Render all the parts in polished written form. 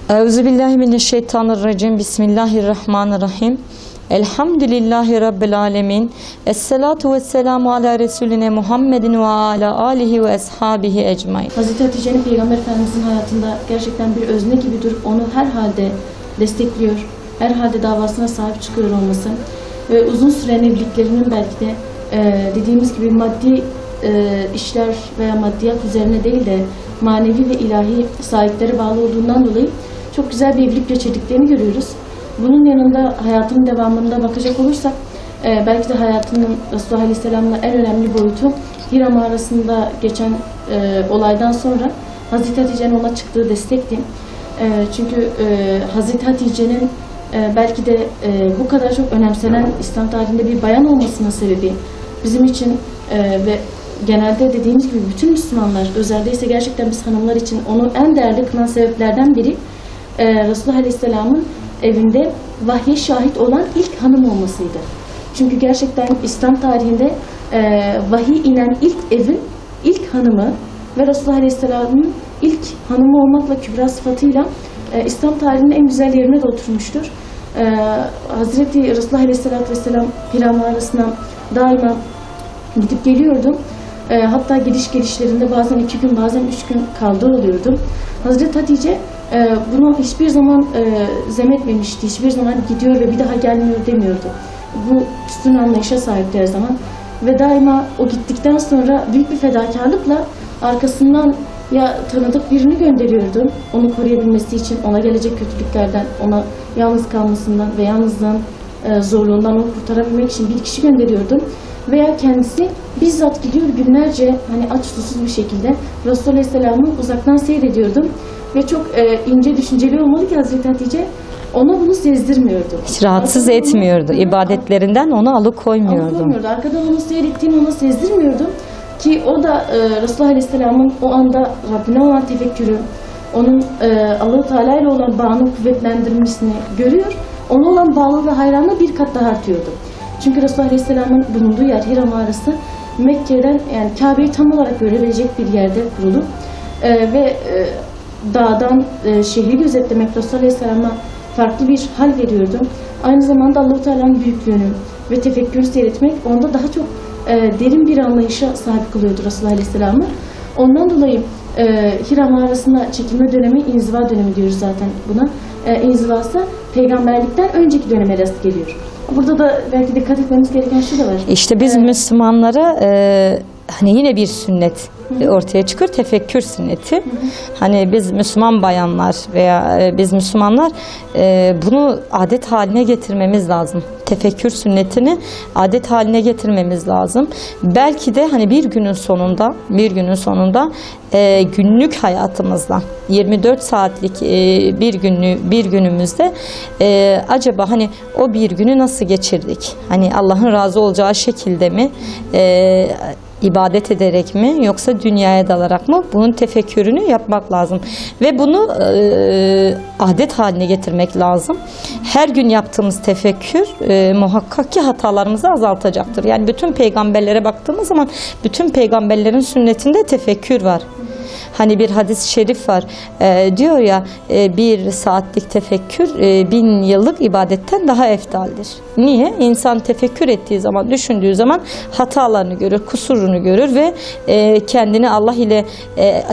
Euzubillahimineşşeytanirracim. Bismillahirrahmanirrahim. Elhamdülillahi Rabbil alemin. Esselatu vesselamu ala Resuline Muhammedin ve ala alihi ve ashabihi ecmain. Hazreti Hatice'nin Peygamber Efendimizin hayatında gerçekten bir özne gibi durup onu her halde destekliyor, her halde davasına sahip çıkıyor olması ve uzun süren evliliklerinin belki de dediğimiz gibi maddi işler veya maddiyat üzerine değil de manevi ve ilahi sahiplere bağlı olduğundan dolayı çok güzel bir evlilik geçirdiklerini görüyoruz. Bunun yanında hayatının devamında bakacak olursak belki de hayatının Resulullah Aleyhisselam'la en önemli boyutu Hira mağarasında geçen olaydan sonra Hazreti Hatice'nin ona çıktığı destekti. Çünkü Hazreti Hatice'nin belki de bu kadar çok önemsenen İslam tarihinde bir bayan olmasının sebebi bizim için ve genelde dediğimiz gibi bütün Müslümanlar, özellikle ise gerçekten biz hanımlar için onu en değerli kılan sebeplerden biri Resulullah Aleyhisselam'ın evinde vahye şahit olan ilk hanım olmasıydı. Çünkü gerçekten İslam tarihinde vahiy inen ilk evin ilk hanımı ve Resulullah Aleyhisselam'ın ilk hanımı olmakla kübra sıfatıyla İslam tarihinin en güzel yerine de oturmuştur. Hazreti Resulullah Aleyhisselatü Vesselam Hira mağarasına daima gidip geliyordu. Hatta gidiş gelişlerinde bazen 2 gün bazen 3 gün kaldığı oluyordu. Hazreti Hatice bunu hiçbir zaman zemetmemişti. Hiçbir zaman gidiyor ve bir daha gelmiyor demiyordu. Bu üstün anlayışa sahipti her zaman. Ve daima o gittikten sonra büyük bir fedakarlıkla arkasından ya tanıdık birini gönderiyordu. Onu koruyabilmesi için, ona gelecek kötülüklerden, ona yalnız kalmasından ve yalnızlığın zorluğundan onu kurtarabilmek için bir kişi gönderiyordu. Veya kendisi bizzat gidiyor günlerce hani aç susuz bir şekilde Resulullah Aleyhisselam'ı uzaktan seyrediyordu. Ve çok ince düşünceli olmalı ki Hazreti Hatice ona bunu sezdirmiyordu. Hiç rahatsız etmiyordu. İbadetlerinden onu alıkoymuyordu. Arkadan onu seyrettiğini ona sezdirmiyordu. Ki o da Resulullah Aleyhisselam'ın o anda Rabbine olan tefekkürü, onun Allah-u Teala ile olan bağını kuvvetlendirmesini görüyor. Ona olan bağlılığı ve hayranlığı bir kat daha artıyordu. Çünkü Resulullah Aleyhisselam'ın bulunduğu yer Hira mağarası Mekke'den yani Kabe'yi tam olarak görebilecek bir yerde kurulu. Ve dağdan şehri gözetlemek Resulullah Aleyhisselam'a farklı bir hal veriyordu. Aynı zamanda Allah-u Teala'nın büyüklüğünü ve tefekkürü seyretmek onda daha çok derin bir anlayışa sahip kılıyordu Resulullah Aleyhisselam'ı. Ondan dolayı Hira mağarasına çekilme dönemi inziva dönemi diyoruz zaten buna. İnzivası peygamberlikten önceki döneme rast geliyor. Burada da belki dikkat etmemiz gereken şu da var. İşte biz Müslümanlara hani yine bir sünnet ortaya çıkıyor, tefekkür sünneti. Hani biz Müslüman bayanlar veya biz Müslümanlar bunu adet haline getirmemiz lazım. Tefekkür sünnetini adet haline getirmemiz lazım. Belki de hani bir günün sonunda günlük hayatımızda 24 saatlik bir günümüzde acaba hani o bir günü nasıl geçirdik? Hani Allah'ın razı olacağı şekilde mi? İbadet ederek mi yoksa dünyaya dalarak mı? Bunun tefekkürünü yapmak lazım. Ve bunu adet haline getirmek lazım. Her gün yaptığımız tefekkür muhakkak ki hatalarımızı azaltacaktır. Yani bütün peygamberlere baktığımız zaman bütün peygamberlerin sünnetinde tefekkür var. Hani bir hadis-i şerif var. Diyor ya 1 saatlik tefekkür 1000 yıllık ibadetten daha eftaldir. Niye? İnsan tefekkür ettiği zaman, düşündüğü zaman hatalarını görür, kusurunu görür ve kendini Allah ile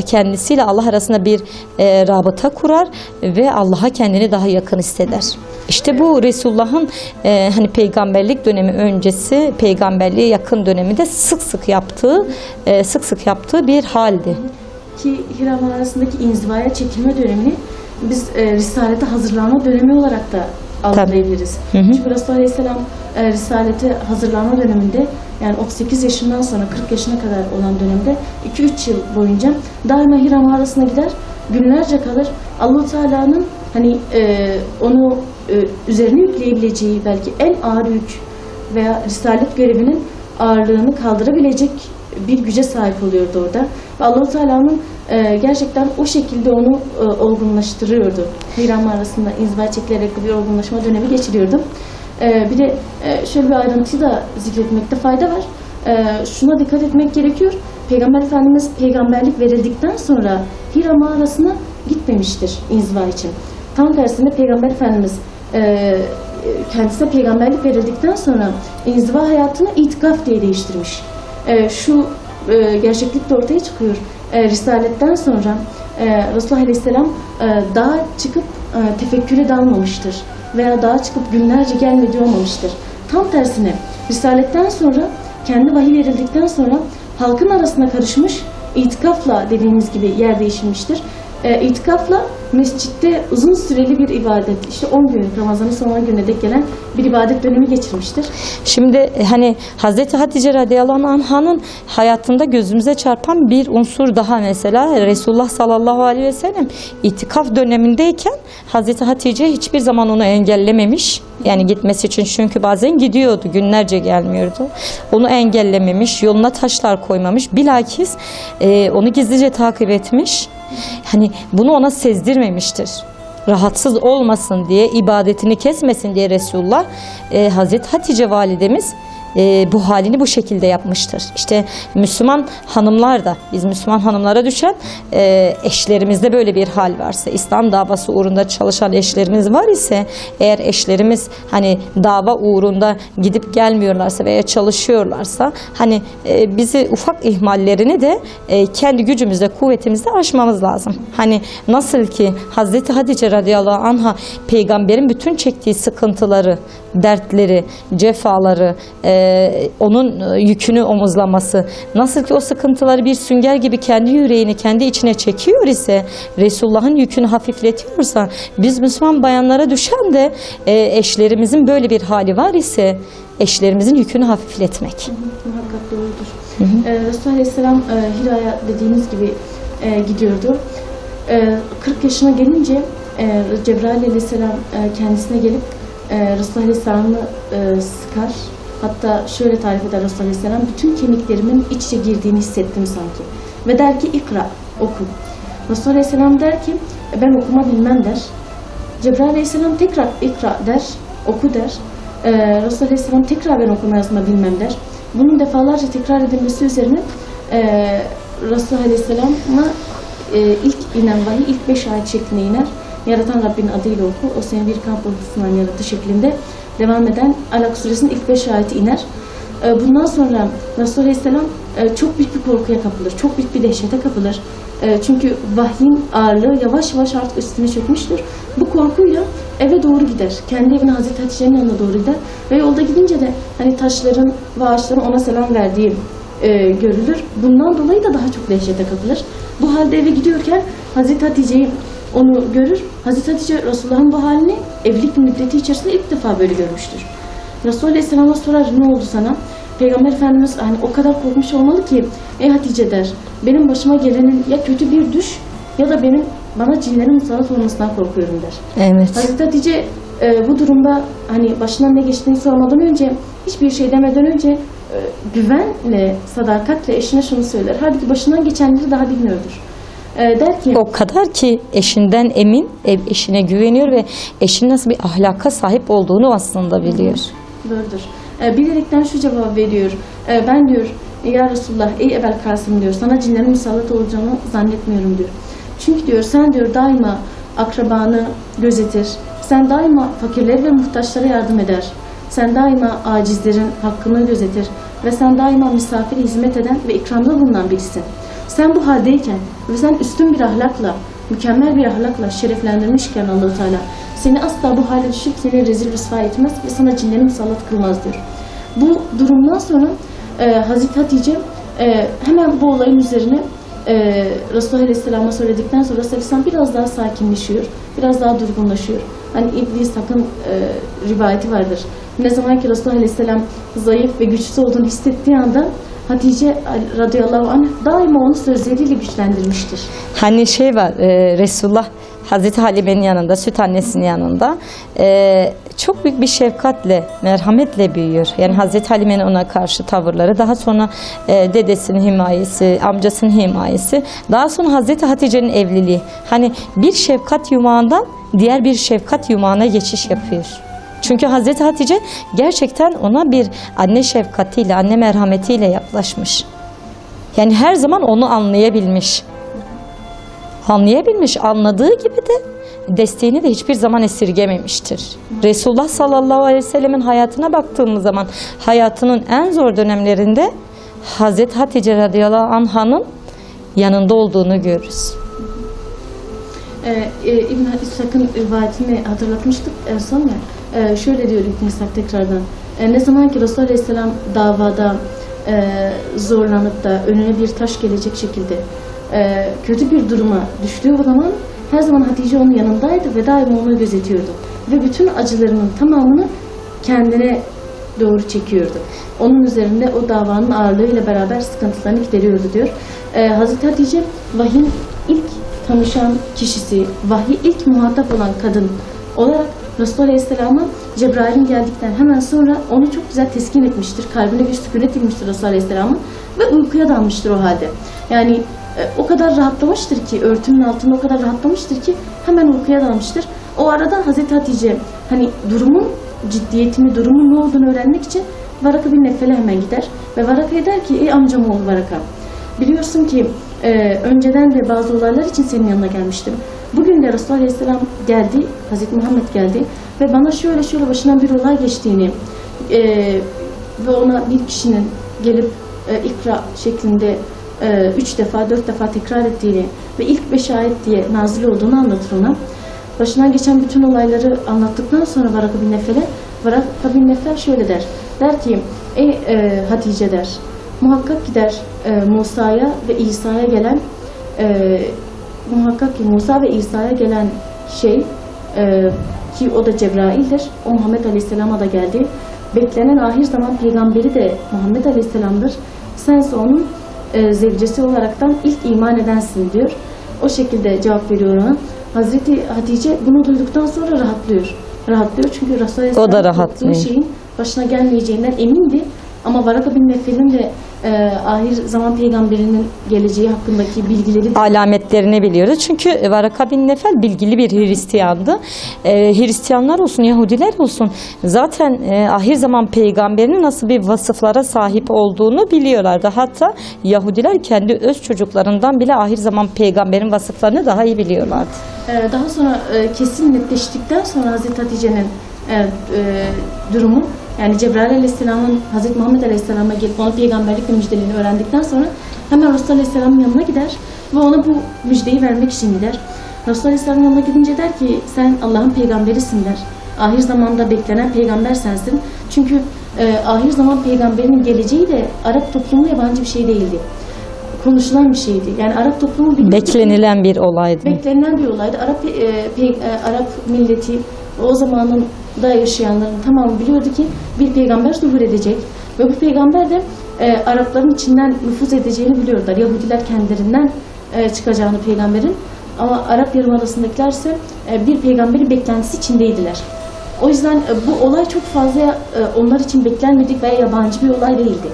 kendisiyle Allah arasında bir rabıta kurar ve Allah'a kendini daha yakın hisseder. İşte bu Resulullah'ın hani peygamberlik dönemi öncesi, peygamberliğe yakın döneminde sık sık yaptığı bir haldi. Ki Hira mağarasındaki inzivaya çekilme dönemini biz Risalete hazırlanma dönemi olarak da algılayabiliriz. Çünkü Resulullah Aleyhisselam Risalete hazırlanma döneminde yani 38 yaşından sonra 40 yaşına kadar olan dönemde 2-3 yıl boyunca daima Hira mağarasına gider, günlerce kalır. Allah-u Teala'nın hani onu üzerine yükleyebileceği belki en ağır yük veya Risalet görevinin ağırlığını kaldırabilecek bir güce sahip oluyordu orada. Ve Allah-u Teala'nın gerçekten o şekilde onu olgunlaştırıyordu. Hira mağarasında inziva çekilerek bir olgunlaşma dönemi geçiriyordu. Bir de şöyle bir ayrıntıyı da zikretmekte fayda var. Şuna dikkat etmek gerekiyor. Peygamber Efendimiz peygamberlik verildikten sonra Hira mağarasına gitmemiştir inziva için. Tam tersine Peygamber Efendimiz kendisine peygamberlik verildikten sonra inziva hayatını itikaf diye değiştirmiş. Şu gerçeklik de ortaya çıkıyor. Risaletten sonra Resulullah Aleyhisselam dağa çıkıp tefekküre dalmamıştır. Veya dağa çıkıp günlerce gelmedi olmamıştır. Tam tersine Risaletten sonra kendi vahiy verildikten sonra halkın arasına karışmış, itikafla dediğimiz gibi yer değişilmiştir. İtikafla mescitte uzun süreli bir ibadet, işte 10 gün, Ramazan'ın son 10 gününe dek gelen bir ibadet dönemi geçirmiştir. Şimdi hani Hazreti Hatice radıyallahu anh'ın hayatında gözümüze çarpan bir unsur daha, mesela Resulullah sallallahu aleyhi ve sellem itikaf dönemindeyken Hazreti Hatice hiçbir zaman onu engellememiş. Yani gitmesi için, çünkü bazen gidiyordu, günlerce gelmiyordu. Onu engellememiş, yoluna taşlar koymamış. Bilakis onu gizlice takip etmiş. Hani bunu ona sezdirmemiştir. Rahatsız olmasın diye, ibadetini kesmesin diye Resulullah, Hazreti Hatice validemiz bu halini bu şekilde yapmıştır. İşte Müslüman hanımlar da, biz Müslüman hanımlara düşen eşlerimizde böyle bir hal varsa, İslam davası uğrunda çalışan eşlerimiz var ise, eğer eşlerimiz hani dava uğrunda gidip gelmiyorlarsa veya çalışıyorlarsa, hani bizi ufak ihmallerini de kendi gücümüzle, kuvvetimizle aşmamız lazım. Hani nasıl ki Hazreti Hatice radıyallahu anha peygamberin bütün çektiği sıkıntıları, dertleri, cefaları, onun yükünü omuzlaması, nasıl ki o sıkıntıları bir sünger gibi kendi yüreğini, kendi içine çekiyor ise, Resulullah'ın yükünü hafifletiyorsa, biz Müslüman bayanlara düşen de eşlerimizin böyle bir hali var ise eşlerimizin yükünü hafifletmek. Muhakkak doğrudur. Resulullah Aleyhisselam Hira'ya dediğiniz gibi gidiyordu. 40 yaşına gelince Cebrail Aleyhisselam kendisine gelip Resulullah Aleyhisselam'ı sıkar. Hatta şöyle tarif eder Resulullah Aleyhisselam: bütün kemiklerimin iç içe girdiğini hissettim sanki. Ve der ki ikra, oku. Resulullah Aleyhisselam der ki ben okuma bilmem der. Cebrail Aleyhisselam tekrar ikra der, oku der. Resulullah Aleyhisselam tekrar ben okuma yazma bilmem der. Bunun defalarca tekrar edilmesi üzerine Resulullah Aleyhisselam'a ilk inen vahiy ilk 5 ayet şeklinde iner. Yaratan Rabbin adıyla oku, o seni bir kan pırtısından yarattı şeklinde devam eden Alak suresinin ilk 5 ayeti iner. Bundan sonra Resulullah Aleyhisselam çok büyük bir korkuya kapılır, çok büyük bir dehşete kapılır. Çünkü vahyin ağırlığı yavaş yavaş artık üstüne çökmüştür. Bu korkuyla eve doğru gider. Kendi evine, Hazreti Hatice'nin yanına doğru gider. Ve yolda gidince de hani taşların ve ağaçların ona selam verdiği görülür. Bundan dolayı da daha çok dehşete kapılır. Bu halde eve gidiyorken Hazreti Hatice'yi onu görür. Hazreti Hatice Resulullah'ın bu halini evlilik müddeti içerisinde ilk defa böyle görmüştür. Resulullah Aleyhisselam'a sorar, ne oldu sana? Peygamber Efendimiz hani o kadar korkmuş olmalı ki, ey Hatice der, benim başıma gelenin ya kötü bir düş ya da bana cinlerin musallat olmasından korkuyorum der. Evet. Hazreti Hatice bu durumda hani başından ne geçtiğini sormadan önce, hiçbir şey demeden önce güvenle, sadakatle eşine şunu söyler: halbuki başından geçenleri daha bilmiyordur. Der ki, o kadar ki eşinden emin, eşine güveniyor ve eşinin nasıl bir ahlaka sahip olduğunu aslında biliyor. Doğrudur. Bilerekten şu cevap veriyor: ben diyor, ya Resulullah, ey Ebel Kasım diyor, sana cinlerin musallat olacağını zannetmiyorum diyor. Çünkü diyor, sen diyor daima akrabanı gözetir, sen daima fakirlere ve muhtaçlara yardım eder, sen daima acizlerin hakkını gözetir ve sen daima misafire hizmet eden ve ikramda bulunan birisin. Sen bu haldeyken ve sen üstün bir ahlakla, mükemmel bir ahlakla şereflendirmişken Allah-u Teala seni asla bu hale düşüp seni rezil rüsva etmez ve sana cinlerin musallat kılmaz diyor. Bu durumdan sonra Hazreti Hatice hemen bu olayın üzerine Resulullah Aleyhisselam'a söyledikten sonra Aleyhisselam biraz daha sakinleşiyor, biraz daha durgunlaşıyor. Hani İblis Hak'ın rivayeti vardır. Ne zaman ki Resulullah Aleyhisselam zayıf ve güçsüz olduğunu hissettiği anda Hatice radıyallahu anh daima onu sözleriyle güçlendirmiştir. Hani şey var, Resulullah Hazreti Halime'nin yanında, süt annesinin yanında çok büyük bir şefkatle, merhametle büyüyor. Yani Hazreti Halime'nin ona karşı tavırları, daha sonra dedesinin himayesi, amcasının himayesi, daha sonra Hazreti Hatice'nin evliliği. Hani bir şefkat yumağından diğer bir şefkat yumağına geçiş yapıyor. Çünkü Hazreti Hatice gerçekten ona bir anne şefkatiyle, anne merhametiyle yaklaşmış. Yani her zaman onu anlayabilmiş. Anlayabilmiş, anladığı gibi de desteğini de hiçbir zaman esirgememiştir. Resulullah sallallahu aleyhi ve sellemin hayatına baktığımız zaman hayatının en zor dönemlerinde Hazreti Hatice radıyallahu anh'ın yanında olduğunu görürüz. İbn İshak'ın rivayetini hatırlatmıştık en son ya. Şöyle diyor İbn İshak tekrardan. Ne zaman ki Resulullah aleyhisselam davada zorlanıp da önüne bir taş gelecek şekilde kötü bir duruma düştüğü zaman her zaman Hatice onun yanındaydı ve daima onu gözetiyordu. Ve bütün acılarının tamamını kendine doğru çekiyordu. Onun üzerinde o davanın ağırlığıyla beraber sıkıntılarını gideriyordu diyor. Hazreti Hatice vahyin ilk tanışan kişisi, vahyi ilk muhatap olan kadın olarak Resulullah Aleyhisselam'a Cebrail'in geldikten hemen sonra onu çok güzel teskin etmiştir. Kalbine bir sükunet inmiştir Resulullah Aleyhisselam'ın ve uykuya dalmıştır o halde. Yani o kadar rahatlamıştır ki, örtünün altında o kadar rahatlamıştır ki hemen uykuya dalmıştır. O arada Hazreti Hatice hani durumun ciddiyetini, durumun ne olduğunu öğrenmek için Varaka bin Neffel'e hemen gider ve Varaka'ya der ki ey amcam oğlu Varaka, biliyorsun ki önceden de bazı olaylar için senin yanına gelmiştim. Bugün de Resulullah Aleyhisselam geldi, Hazreti Muhammed geldi ve bana şöyle başından bir olay geçtiğini ve ona bir kişinin gelip ikra şeklinde 3 defa 4 defa tekrar ettiğini ve ilk 5 ayet diye nazil olduğunu anlatır ona. Başından geçen bütün olayları anlattıktan sonra Varaka bin Neffel'e, Varaka bin Neffel şöyle der. Der ki ey Hatice der, muhakkak ki der Musa'ya ve İsa'ya gelen muhakkak ki Musa ve İsa'ya gelen şey ki o da Cebrail'dir. O Muhammed Aleyhisselam'a da geldi. Beklenen ahir zaman peygamberi de Muhammed Aleyhisselam'dır. Sense onun zevcesi olaraktan ilk iman edensin diyor. O şekilde cevap veriyor ona. Hazreti Hatice bunu duyduktan sonra rahatlıyor. Çünkü Resulullah Aleyhisselam şeyin başına gelmeyeceğinden emindi. Ama Varaka bin Neffel'in de ahir zaman peygamberinin geleceği hakkındaki bilgileri, alametlerini biliyoruz. Çünkü Varaka bin Neffel bilgili bir Hristiyandı. Hristiyanlar olsun, Yahudiler olsun zaten ahir zaman peygamberinin nasıl bir vasıflara sahip olduğunu biliyorlardı. Hatta Yahudiler kendi öz çocuklarından bile ahir zaman peygamberin vasıflarını daha iyi biliyorlardı. Daha sonra kesin netleştikten sonra Hazreti Hatice'nin durumu, yani Cebrail Aleyhisselam'ın Hazreti Muhammed Aleyhisselam'a gelip ona peygamberlik müjdelerini öğrendikten sonra hemen Resulullah Aleyhisselam'ın yanına gider ve ona bu müjdeyi vermek için gider. Resulullah Aleyhisselam'ın yanına gidince der ki sen Allah'ın peygamberisin der. Ahir zamanda beklenen peygamber sensin. Çünkü ahir zaman peygamberinin geleceği de Arap toplumuna yabancı bir şey değildi. Konuşulan bir şeydi. Yani Arap toplumu beklenilen bir olaydı. Beklenilen bir olaydı. Arap milleti o zamanın da yaşayanların tamamı biliyordu ki bir peygamber zuhur edecek ve bu peygamber de Arapların içinden nüfuz edeceğini biliyorlar. Yahudiler kendilerinden çıkacağını peygamberin, ama Arap Yarımadası'ndakiler ise bir peygamberin beklentisi içindeydiler. O yüzden bu olay çok fazla onlar için beklenmedik veya yabancı bir olay değildi.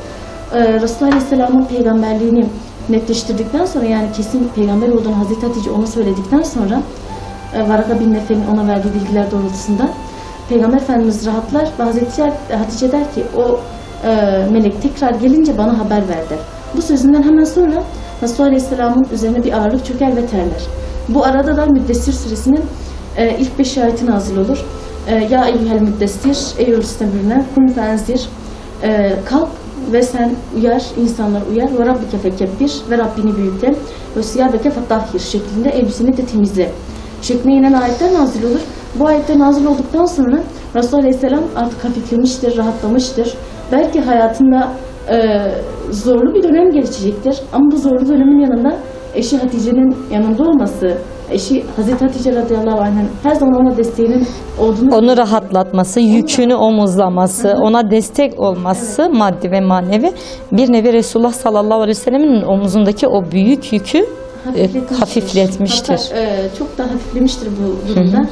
Resulullah Aleyhisselam'ın peygamberliğini netleştirdikten sonra, yani kesin peygamber olduğunu Hazreti Hatice ona söyledikten sonra Varaka bin Neffel'in ona verdiği bilgiler doğrultusunda Peygamber Efendimiz rahatlar ve Hazreti Hatice der ki o melek tekrar gelince bana haber ver der. Bu sözünden hemen sonra Resulullah Aleyhisselam'ın üzerine bir ağırlık çöker ve terler. Bu arada da Müddessir suresinin ilk 5 ayeti nazil olur. Ya eyyuhel müddessir, ey örstemürne, kum fenzir, kalk ve sen uyar, insanlar uyar. Ve Rabbike fekebbir, ve Rabbini büyükle. Ve siyabeke fatahhir şeklinde elbiseni de temizle şeklinde inen ayetler nazil olur. Bu ayetler nazil olduktan sonra Resulullah Aleyhisselam artık hafiflemiştir, rahatlamıştır. Belki hayatında zorlu bir dönem geçecektir. Ama bu zorlu dönemin yanında eşi Hatice'nin yanında olması, eşi Hazreti Hatice radıyallahu anh'ın her zaman ona desteğinin olduğunu, onu rahatlatması, yükünü omuzlaması, ona destek olması, evet, maddi ve manevi bir nevi Resulullah sallallahu aleyhi ve sellemin omuzundaki o büyük yükü hafifletmiştir. Hatta çok da hafiflemiştir bu durumda.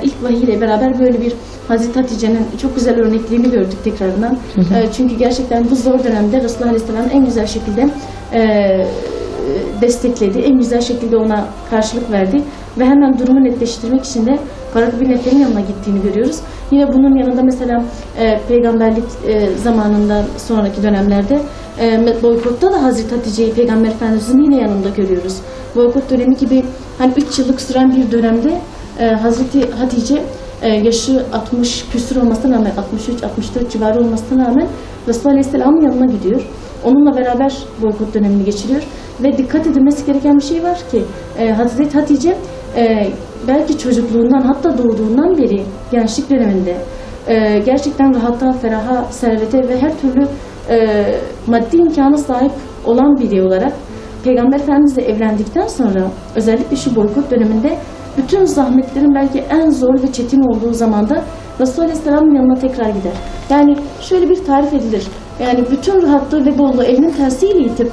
İlk vahiy ile beraber böyle bir Hazreti Hatice'nin çok güzel örnekliğini gördük tekrardan. Çünkü gerçekten bu zor dönemde Resulullah Aleyhisselam en güzel şekilde destekledi, en güzel şekilde ona karşılık verdi ve hemen durumu netleştirmek için de Varaka bin Neffel'in yanına gittiğini görüyoruz. Yine bunun yanında mesela peygamberlik zamanından sonraki dönemlerde boykotta da Hazreti Hatice'yi Peygamber Efendimiz'in yine yanında görüyoruz. Boykot dönemi gibi hani 3 yıllık süren bir dönemde Hazreti Hatice yaşı 60 küsur olmasına rağmen, 63-64 civarı olmasına rağmen Resulullah Aleyhisselam'ın yanına gidiyor. Onunla beraber boykot dönemini geçiriyor. Ve dikkat edilmesi gereken bir şey var ki Hazreti Hatice belki çocukluğundan, hatta doğduğundan beri gençlik döneminde gerçekten rahata, feraha, servete ve her türlü maddi imkana sahip olan biri olarak Peygamber Efendimizle evlendikten sonra özellikle şu boykot döneminde bütün zahmetlerin belki en zor ve çetin olduğu zamanda Resulullah Aleyhisselam'ın yanına tekrar gider. Yani şöyle bir tarif edilir. Yani bütün rahatlığı ve bolluğu elinin tersiyle itip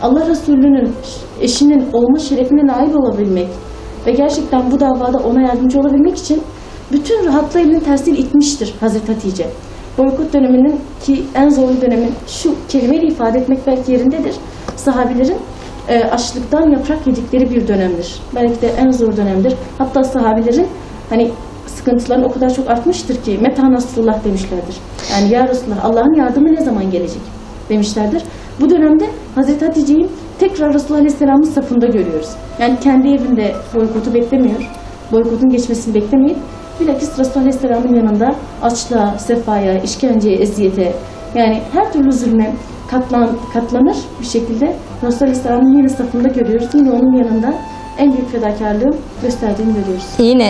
Allah Resulü'nün, eşinin olma şerefine nail olabilmek ve gerçekten bu davada ona yardımcı olabilmek için bütün rahatlığı elinin tersiyle itmiştir Hazreti Hatice. Boykot döneminin ki en zorlu dönemin şu kelimeyle ifade etmek belki yerindedir. Sahabilerin açlıktan yaprak yedikleri bir dönemdir. Belki de en zor dönemdir. Hatta sahabilerin hani sıkıntıların o kadar çok artmıştır ki Meta Nasrullah demişlerdir. Yani ya Resulullah, Allah'ın yardımı ne zaman gelecek demişlerdir. Bu dönemde Hazreti Hatice'yi tekrar Resulullah Aleyhisselam'ın safında görüyoruz. Yani kendi evinde boykotu beklemiyor. Boykotun geçmesini beklemeyip bilakis Resulullah Aleyhisselam'ın yanında açlığa, sefaya, işkenceye, eziyete, yani her türlü zulme katlanır bir şekilde Resulullah Aleyhisselam'ın yine safında görüyoruz. Yine onun yanında en büyük fedakarlığı gösterdiğini görüyoruz. Yine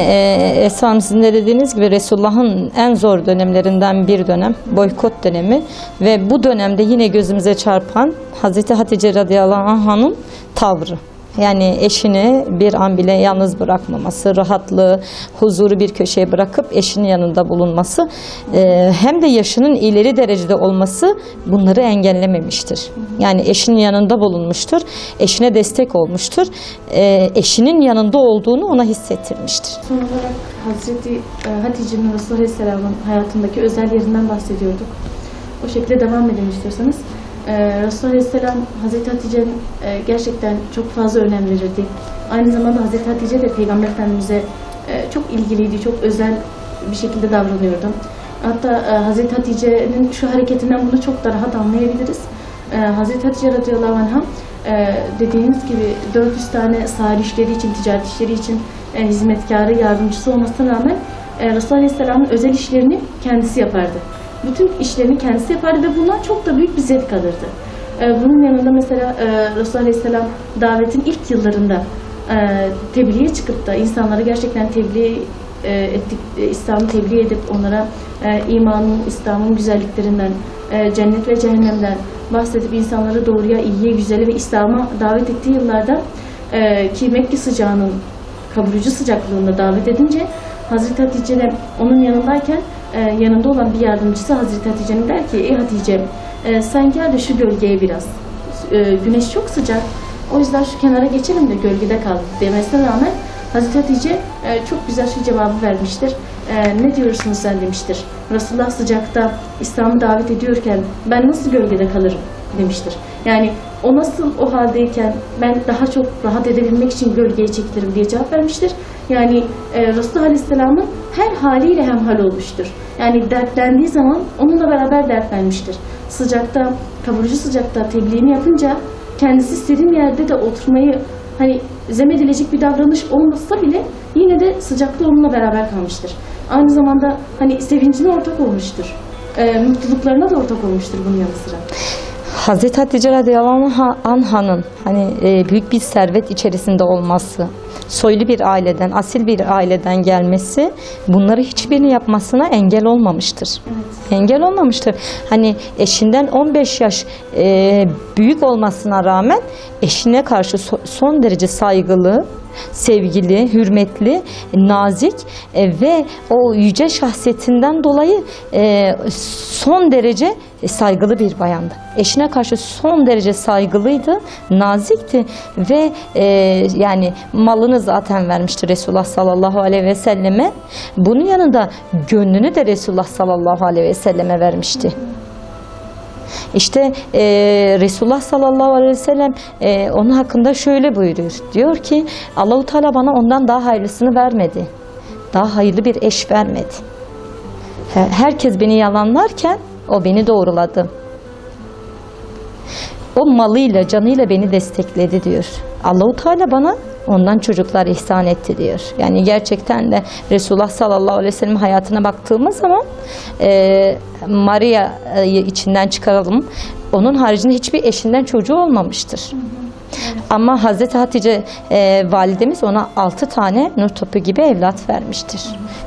Esra Hanım, sizin de dediğiniz gibi Resulullah'ın en zor dönemlerinden bir dönem boykot dönemi ve bu dönemde yine gözümüze çarpan Hazreti Hatice radıyallahu anh'ın tavrı. Yani eşini bir an bile yalnız bırakmaması, rahatlığı, huzuru bir köşeye bırakıp eşinin yanında bulunması, hem de yaşının ileri derecede olması bunları engellememiştir. Yani eşinin yanında bulunmuştur, eşine destek olmuştur, eşinin yanında olduğunu ona hissettirmiştir. Son olarak Hazreti Hatice'nin Resulullah Aleyhisselam'ın hayatındaki özel yerinden bahsediyorduk. O şekilde devam edelim istiyorsanız. Resulullah Aleyhisselam Hazreti Hatice'nin gerçekten çok fazla önem verirdi. Aynı zamanda Hazreti Hatice de Peygamber Efendimiz'e çok ilgiliydi, çok özel bir şekilde davranıyordu. Hatta Hazreti Hatice'nin şu hareketinden bunu çok da rahat anlayabiliriz. Hazreti Hatice radıyallahu anh'a dediğiniz gibi 400 tane sari işleri için, ticaret işleri için hizmetkarı, yardımcısı olmasına rağmen Resulullah Aleyhisselam'ın özel işlerini kendisi yapardı. Bütün işlerini kendisi yapardı ve bundan çok da büyük bir zevk alırdı. Bunun yanında mesela Resulullah Aleyhisselam davetin ilk yıllarında tebliğe çıkıp da insanları gerçekten İslam'ı tebliğ edip onlara imanın, İslam'ın güzelliklerinden, cennet ve cehennemden bahsedip insanları doğruya, iyiye, güzele ve İslam'a davet ettiği yıllarda ki Mekke sıcağının kavurucu sıcaklığında davet edince Hazreti Hatice de onun yanındayken yanında olan bir yardımcısı Hazreti Hatice'nin der ki ey Hatice sen gel de şu gölgeye biraz. Güneş çok sıcak. O yüzden şu kenara geçelim de gölgede kal demesine rağmen Hazreti Hatice çok güzel şu cevabı vermiştir. Ne diyorsunuz sen demiştir. Resulullah sıcakta İslam'ı davet ediyorken ben nasıl gölgede kalırım demiştir. Yani o nasıl o haldeyken ben daha çok rahat edebilmek için gölgeye çekilirim diye cevap vermiştir. Yani Resulullah Aleyhisselam'ın her haliyle hemhal olmuştur. Yani dertlendiği zaman onunla beraber dertlenmiştir. Sıcakta, kavurucu sıcakta tebliğini yapınca kendisi istediğim yerde de oturmayı hani zemmedilecek bir davranış olmasa bile yine de sıcakta onunla beraber kalmıştır. Aynı zamanda hani sevincine ortak olmuştur. Mutluluklarına da ortak olmuştur bunun yanı sıra. Hazreti Hatice radıyallahu anh'ın hani büyük bir servet içerisinde olması, soylu bir aileden, asil bir aileden gelmesi bunları hiçbirini yapmasına engel olmamıştır. Evet. Engel olmamıştır. Hani eşinden 15 yaş büyük olmasına rağmen eşine karşı son derece saygılı, sevgili, hürmetli, nazik ve o yüce şahsiyetinden dolayı son derece saygılı bir bayandı. Eşine karşı son derece saygılıydı, nazikti ve yani malını zaten vermişti Resulullah sallallahu aleyhi ve selleme. Bunun yanında gönlünü de Resulullah sallallahu aleyhi ve selleme vermişti. İşte Resulullah sallallahu aleyhi ve sellem onun hakkında şöyle buyuruyor. Diyor ki Allah-u Teala bana ondan daha hayırlısını vermedi. Daha hayırlı bir eş vermedi. Herkes beni yalanlarken o beni doğruladı. O malıyla, canıyla beni destekledi diyor. Allah-u Teala bana ondan çocuklar ihsan etti diyor. Yani gerçekten de Resulullah sallallahu aleyhi ve sellem hayatına baktığımız zaman Maria'yı içinden çıkaralım. Onun haricinde hiçbir eşinden çocuğu olmamıştır. Ama Hazreti Hatice validemiz ona 6 tane nur topu gibi evlat vermiştir.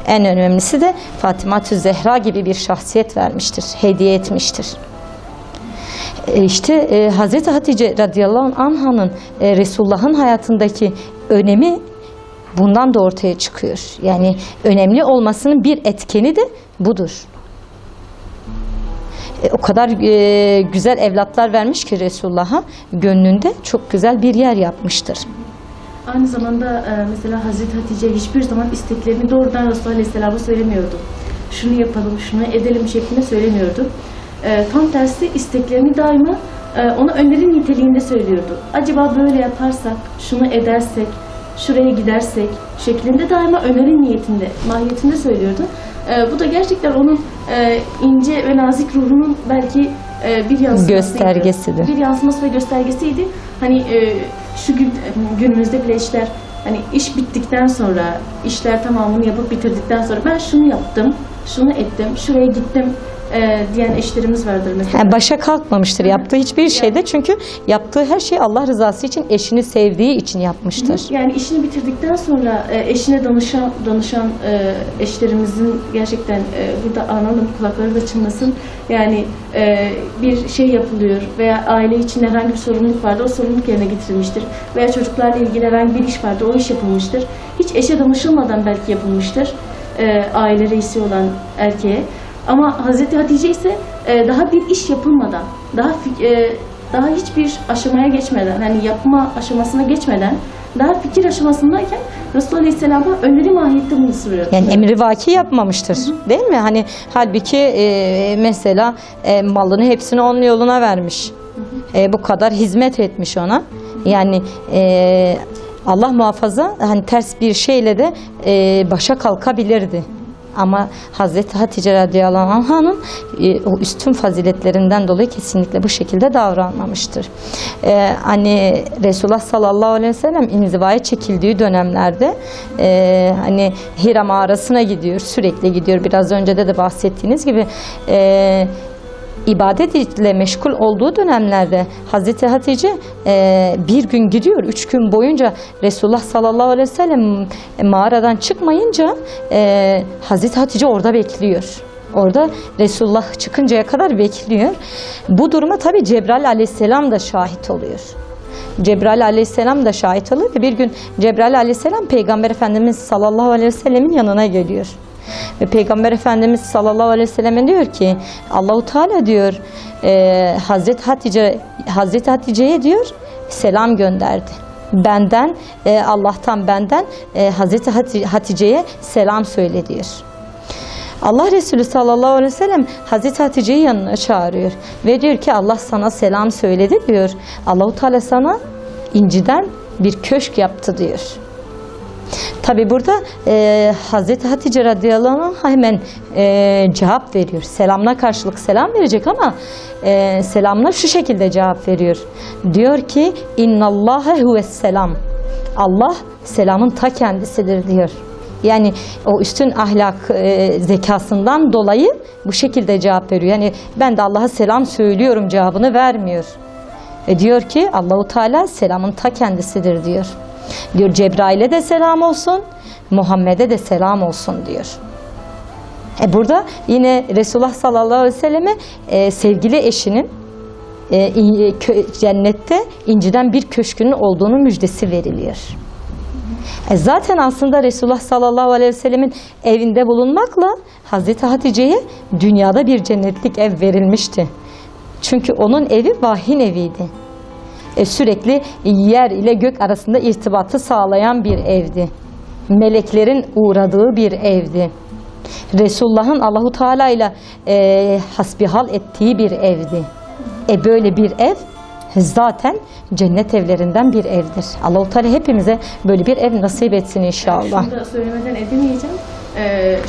En önemlisi de Fatıma-tü Zehra gibi bir şahsiyet vermiştir, hediye etmiştir. İşte Hazreti Hatice radıyallahu anh'ın Resulullah'ın hayatındaki önemi bundan da ortaya çıkıyor. Yani önemli olmasının bir etkeni de budur. O kadar güzel evlatlar vermiş ki Resulullah'a, gönlünde çok güzel bir yer yapmıştır. Aynı zamanda mesela Hazreti Hatice hiçbir zaman isteklerini doğrudan Resulullah Aleyhisselam'a söylemiyordu. Şunu yapalım, şunu edelim şeklinde söylemiyordu. Tam tersi isteklerini daima ona öneri niteliğinde söylüyordu. Acaba böyle yaparsak, şunu edersek, şuraya gidersek şeklinde daima öneri niyetinde, mahiyetinde söylüyordu. Bu da gerçekten onun ince ve nazik ruhunun belki bir yansımasıydı. Göstergesidir. Bir yansıması ve göstergesiydi. Hani şu günümüzde bile işler, hani iş bittikten sonra, işler tamamını yapıp bitirdikten sonra ben şunu yaptım, şunu ettim, şuraya gittim diyen eşlerimiz vardır mesela. Yani başa kalkmamıştır yaptığı hiçbir şeyde, çünkü yaptığı her şey Allah rızası için, eşini sevdiği için yapmıştır. Yani işini bitirdikten sonra eşine danışan eşlerimizin gerçekten burada analım, kulakları da çınlasın. Yani bir şey yapılıyor veya aile içinde herhangi bir sorumluluk vardı, o sorumluluk yerine getirilmiştir. Veya çocuklarla ilgili herhangi bir iş vardı, o iş yapılmıştır. Hiç eşe danışılmadan belki yapılmıştır aile reisi olan erkeğe. Ama Hazreti Hatice ise daha bir iş yapılmadan, daha hiçbir aşamaya geçmeden, hani yapma aşamasına geçmeden, daha fikir aşamasındayken Resulullah Aleyhisselam'a öneri mahiyette bunu soruyor. Yani emrivaki yapmamıştır, değil mi? Hani halbuki mesela malını hepsini onun yoluna vermiş. Bu kadar hizmet etmiş ona. Yani Allah muhafaza, hani ters bir şeyle de başa kalkabilirdi. Ama Hazreti Hatice radıyallahu anh'ın o üstün faziletlerinden dolayı kesinlikle bu şekilde davranmamıştır. Hani Resulullah sallallahu aleyhi ve sellem inzivaya çekildiği dönemlerde hani Hira mağarasına gidiyor, sürekli gidiyor. Biraz önce de bahsettiğiniz gibi ibadet ile meşgul olduğu dönemlerde Hazreti Hatice bir gün gidiyor, 3 gün boyunca Resulullah sallallahu aleyhi ve sellem mağaradan çıkmayınca Hazreti Hatice orada bekliyor. Orada Resulullah çıkıncaya kadar bekliyor. Bu duruma tabi Cebrail aleyhisselam da şahit oluyor. Cebrail aleyhisselam da şahit oluyor ve bir gün Cebrail aleyhisselam Peygamber Efendimiz sallallahu aleyhi ve sellemin yanına geliyor. Ve Peygamber Efendimiz sallallahu aleyhi ve sellem diyor ki, Allahu Teala diyor Hazreti Hatice'ye diyor selam gönderdi. Benden, Allah'tan benden Hazreti Hatice'ye selam söyle diyor. Allah Resulü sallallahu aleyhi ve sellem Hazreti Hatice'yi yanına çağırıyor ve diyor ki Allah sana selam söyledi diyor. Allahu Teala sana inciden bir köşk yaptı diyor. Tabi burada Hazreti Hatice radıyallahu anh hemen cevap veriyor. Selamına karşılık selam verecek ama selamına şu şekilde cevap veriyor. Diyor ki innallâhe huvesselam. Allah selamın ta kendisidir diyor. Yani o üstün ahlak zekasından dolayı bu şekilde cevap veriyor. Yani ben de Allah'a selam söylüyorum cevabını vermiyor. Diyor ki Allahu Teala selamın ta kendisidir diyor. Diyor Cebrail'e de selam olsun, Muhammed'e de selam olsun diyor. Burada yine Resulullah sallallahu aleyhi ve selleme sevgili eşinin cennette inciden bir köşkünün olduğunu müjdesi veriliyor. Zaten aslında Resulullah sallallahu aleyhi ve sellemin evinde bulunmakla Hazreti Hatice'ye dünyada bir cennetlik ev verilmişti. Çünkü onun evi vahyin eviydi. Sürekli yer ile gök arasında irtibatı sağlayan bir evdi. Meleklerin uğradığı bir evdi. Resulullah'ın Allahu Teala ile hasbihal ettiği bir evdi. Böyle bir ev zaten cennet evlerinden bir evdir. Allahu Teala hepimize böyle bir ev nasip etsin inşallah. Şunu da söylemeden edemeyeceğim.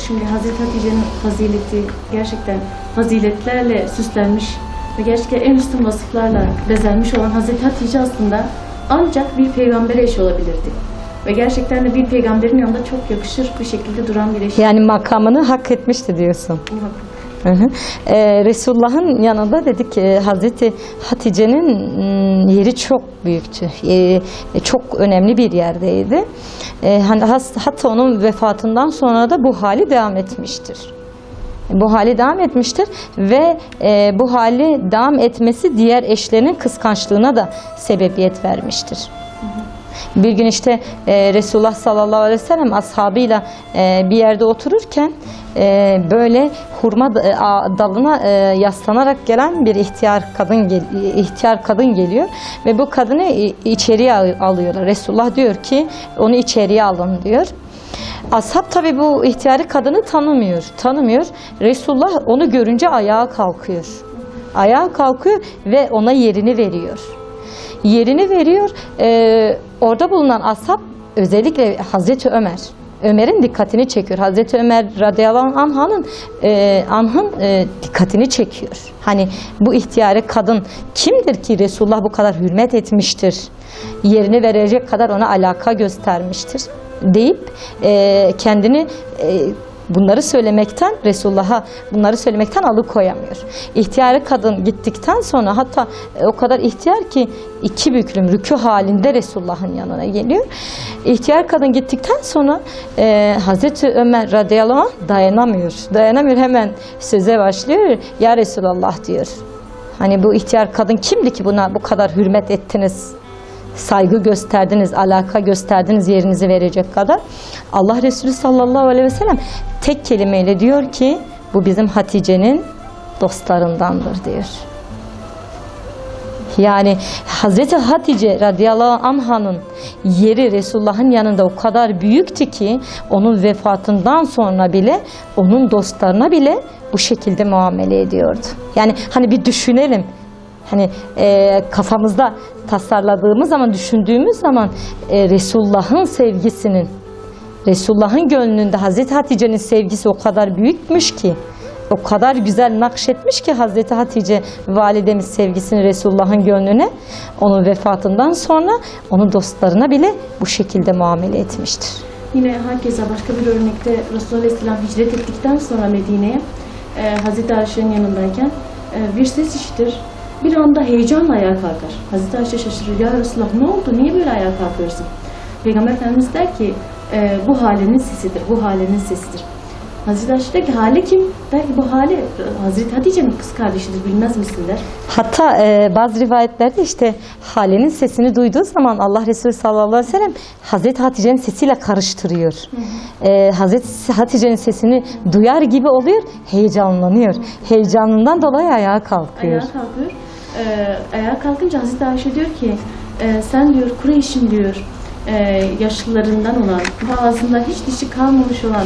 Şimdi Hazreti Hatice'nin fazileti gerçekten faziletlerle süslenmiş ve gerçekten en üstün vasıflarla bezenmiş olan Hazreti Hatice aslında ancak bir peygamber eşi olabilirdi. Ve gerçekten de bir peygamberin yanında çok yakışır bir şekilde duran bir eş. Yani makamını hak etmişti diyorsun. Hı hı. Resulullah'ın yanında dedik ki Hazreti Hatice'nin yeri çok büyüktü. Çok önemli bir yerdeydi. Hani hatta onun vefatından sonra da bu hali devam etmiştir. Bu hali devam etmiştir ve bu hali devam etmesi diğer eşlerinin kıskançlığına da sebebiyet vermiştir. Bir gün işte Resulullah sallallahu aleyhi ve sellem ashabıyla bir yerde otururken böyle hurma dalına yaslanarak gelen bir ihtiyar kadın geliyor ve bu kadını içeriye alıyorlar. Resulullah diyor ki onu içeriye alın diyor. Ashab tabi bu ihtiyarı kadını tanımıyor. Resulullah onu görünce ayağa kalkıyor. Ayağa kalkıyor ve ona yerini veriyor. Orada bulunan ashab özellikle Hazreti Ömer'in dikkatini çekiyor. Hazreti Ömer radıyallahu anh'ın dikkatini çekiyor. Hani bu ihtiyarı kadın kimdir ki Resulullah bu kadar hürmet etmiştir? Yerini verecek kadar ona alaka göstermiştir deyip kendini Resulullah'a bunları söylemekten alıkoyamıyor. İhtiyarı kadın gittikten sonra hatta o kadar ihtiyar ki 2 büklüm rükû halinde Resulullah'ın yanına geliyor. İhtiyar kadın gittikten sonra Hazreti Ömer radıyallahu anh dayanamıyor, hemen söze başlıyor. Ya Resulallah diyor. Hani bu ihtiyar kadın kimdi ki buna bu kadar hürmet ettiniz? Saygı gösterdiniz, alaka gösterdiniz yerinizi verecek kadar. Allah Resulü sallallahu aleyhi ve sellem tek kelimeyle diyor ki bu bizim Hatice'nin dostlarındandır diyor. Yani Hazreti Hatice radıyallahu anh'ın yeri Resulullah'ın yanında o kadar büyüktü ki onun vefatından sonra bile onun dostlarına bile bu şekilde muamele ediyordu. Yani hani bir düşünelim. Hani kafamızda tasarladığımız zaman, düşündüğümüz zaman Resulullah'ın sevgisinin, Resulullah'ın gönlünde Hazreti Hatice'nin sevgisi o kadar büyükmüş ki, o kadar güzel nakşetmiş ki Hazreti Hatice validemiz sevgisini Resulullah'ın gönlüne, onun vefatından sonra onun dostlarına bile bu şekilde muamele etmiştir. Yine herkese başka bir örnekte Resulullah Aleyhisselam hicret ettikten sonra Medine'ye Hazreti Ayşe'nin yanındayken bir ses işitir. Bir anda heyecanla ayağa kalkar. Hazreti Ayşe şaşırır. Ya Resulullah ne oldu? Niye böyle ayağa kalkıyorsun? Peygamber Efendimiz der ki bu halinin sesidir. Bu halinin sesidir. Hazreti Ayşe der ki hali kim? Der ki bu hali Hazreti Hatice'nin kız kardeşidir. Bilmez misin der. Hatta bazı rivayetlerde işte halinin sesini duyduğu zaman Allah Resulü sallallahu aleyhi ve sellem Hazreti Hatice'nin sesiyle karıştırıyor. Hazreti Hatice'nin sesini duyar gibi oluyor, heyecanlanıyor. Heyecanından dolayı ayağa kalkıyor. Ayağa kalkınca Hazreti Ayşe diyor ki sen diyor Kureyş'in diyor yaşlılarından olan ve ağzında hiç dişi kalmamış olan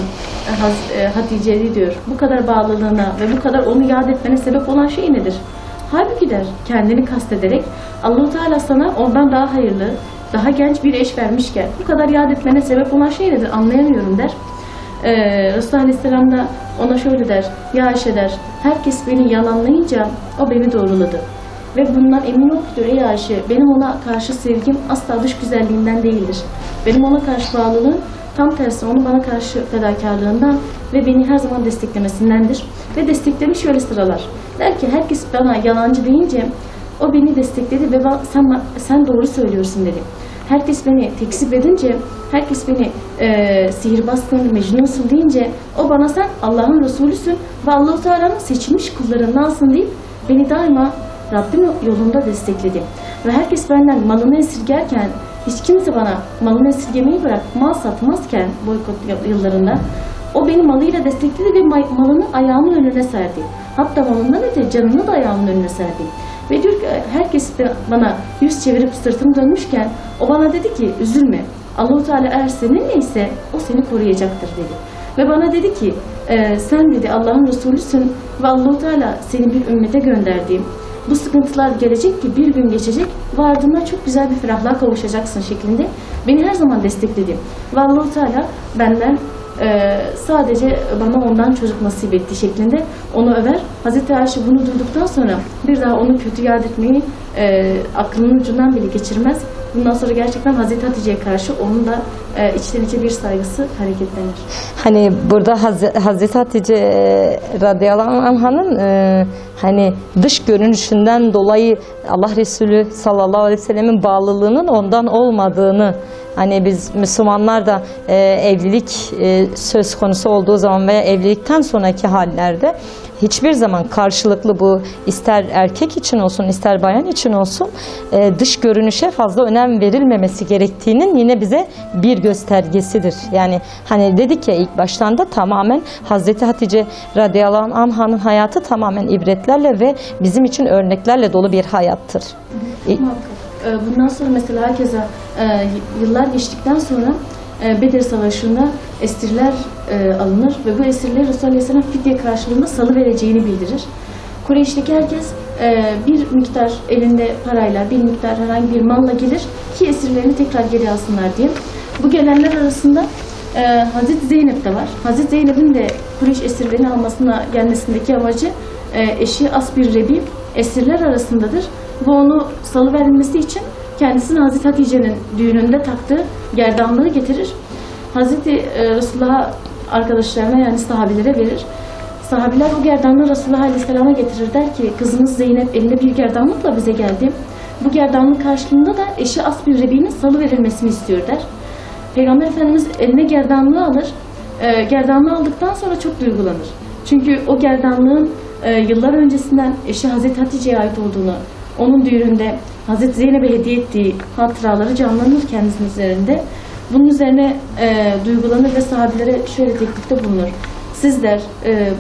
Hatice'yi diyor bu kadar bağlılığına ve bu kadar onu yad etmene sebep olan şey nedir? Halbuki der kendini kastederek Allah-u Teala sana ondan daha hayırlı, daha genç bir eş vermişken bu kadar yad etmene sebep olan şey nedir? Anlayamıyorum der. Resulullah Aleyhisselam da ona şöyle der. Ya Ayşe der herkes beni yalanlayınca o beni doğruladı. Ve bundan emin ol ki ey Ayşe, benim ona karşı sevgim asla dış güzelliğinden değildir. Benim ona karşı bağlılığım tam tersi onun bana karşı fedakarlığından ve beni her zaman desteklemesindendir. Ve desteklerini şöyle sıralar. Der ki herkes bana yalancı deyince o beni destekledi ve sen doğru söylüyorsun dedi. Herkes beni tekzip edince, herkes beni sihirbazsın, mecnunsun deyince o bana sen Allah'ın Resulüsün ve Allah-u Teala'nın seçilmiş kullarındansın deyip beni daima Rabbim yolunda destekledi. Ve herkes benden malını esirgerken hiç kimse bana malını esirgemeyi bırak mal satmazken boykot yıllarında o beni malıyla destekledi ve malını ayağımın önüne serdi. Hatta malından öte canını da ayağımın önüne serdi. Ve diyor ki herkes de bana yüz çevirip sırtını dönmüşken o bana dedi ki üzülme. Allah-u Teala eğer seninle ise o seni koruyacaktır dedi. Ve bana dedi ki sen dedi Allah'ın Resulüsün ve Allah-u Teala seni bir ümmete gönderdiğim. Bu sıkıntılar gelecek ki bir gün geçecek ve ardından çok güzel bir ferahlığa kavuşacaksın şeklinde beni her zaman destekledi. Ve Allah-u Teala benden sadece bana ondan çocuk nasip etti şeklinde onu över. Hazreti Ayşe bunu duyduktan sonra bir daha onu kötü yad etmeyi aklının ucundan bile geçirmez bundan sonra gerçekten Hazreti Hatice'ye karşı onun da içten içe bir saygısı hareketlenir. Hani burada Hazreti Hatice radıyallahu anh'ın hani dış görünüşünden dolayı Allah Resulü sallallahu aleyhi ve sellemin bağlılığının ondan olmadığını, hani biz Müslümanlar da evlilik söz konusu olduğu zaman veya evlilikten sonraki hallerde hiçbir zaman karşılıklı, bu ister erkek için olsun ister bayan için olsun, dış görünüşe fazla önem verilmemesi gerektiğinin yine bize bir göstergesidir. Yani hani dedik ya ilk baştan da, tamamen Hazreti Hatice radıyallahu anh'ın hayatı tamamen ibretlerle ve bizim için örneklerle dolu bir hayattır. Bundan sonra mesela herkese yıllar geçtikten sonra Bedir Savaşı'nda esirler alınır ve bu esirleri Resulullah Aleyhisselam fidye karşılığında salıvereceğini bildirir. Kureyş'teki herkes bir miktar elinde parayla, bir miktar herhangi bir malla gelir ki esirlerini tekrar geri alsınlar diye. Bu gelenler arasında Hazreti Zeynep de var. Hazreti Zeynep'in de Kureyş esirlerini almasına gelmesindeki amacı eşi Asbir Rebi esirler arasındadır ve onu salıverilmesi için kendisini Hazreti Hatice'nin düğününde taktığı gerdanlığı getirir. Hazreti Resulullah'a, arkadaşlarına yani sahabilere verir. Sahabiler o gerdanlığı Resulullah Aleyhisselam'a getirir, der ki kızınız Zeynep elinde bir gerdanlıkla bize geldi. Bu gerdanlık karşılığında da eşi Asbir Rebi'nin salıverilmesini istiyor der. Peygamber Efendimiz eline gerdanlığı alır. Gerdanlığı aldıktan sonra çok duygulanır. Çünkü o gerdanlığın yıllar öncesinden eşi Hazreti Hatice'ye ait olduğunu, onun düğününde Hazreti Zeynep'e hediye ettiği hatıraları canlanır kendisinin üzerinde. Bunun üzerine duygulanır ve sahabilere şöyle teklifte bulunur. Sizler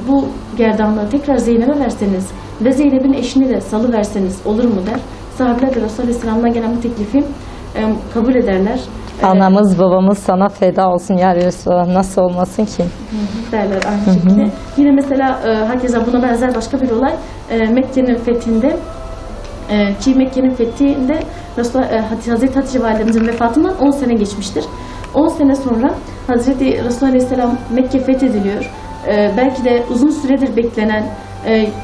bu gerdanlığı tekrar Zeynep'e verseniz ve Zeynep'in eşini de salıverseniz olur mu der. Sahabiler de Resulullah Aleyhisselam'dan gelen bu teklifi kabul ederler. Anamız babamız sana feda olsun ya Resulallah, nasıl olmasın ki? Derler aynı şekilde. Yine mesela herkese buna benzer başka bir olay Mekke'nin fethinde, ki Mekke'nin fethinde Hazreti Hatice validemizin vefatından 10 sene geçmiştir. 10 sene sonra Hazreti Resulullah Aleyhisselam Mekke fethediliyor. Belki de uzun süredir beklenen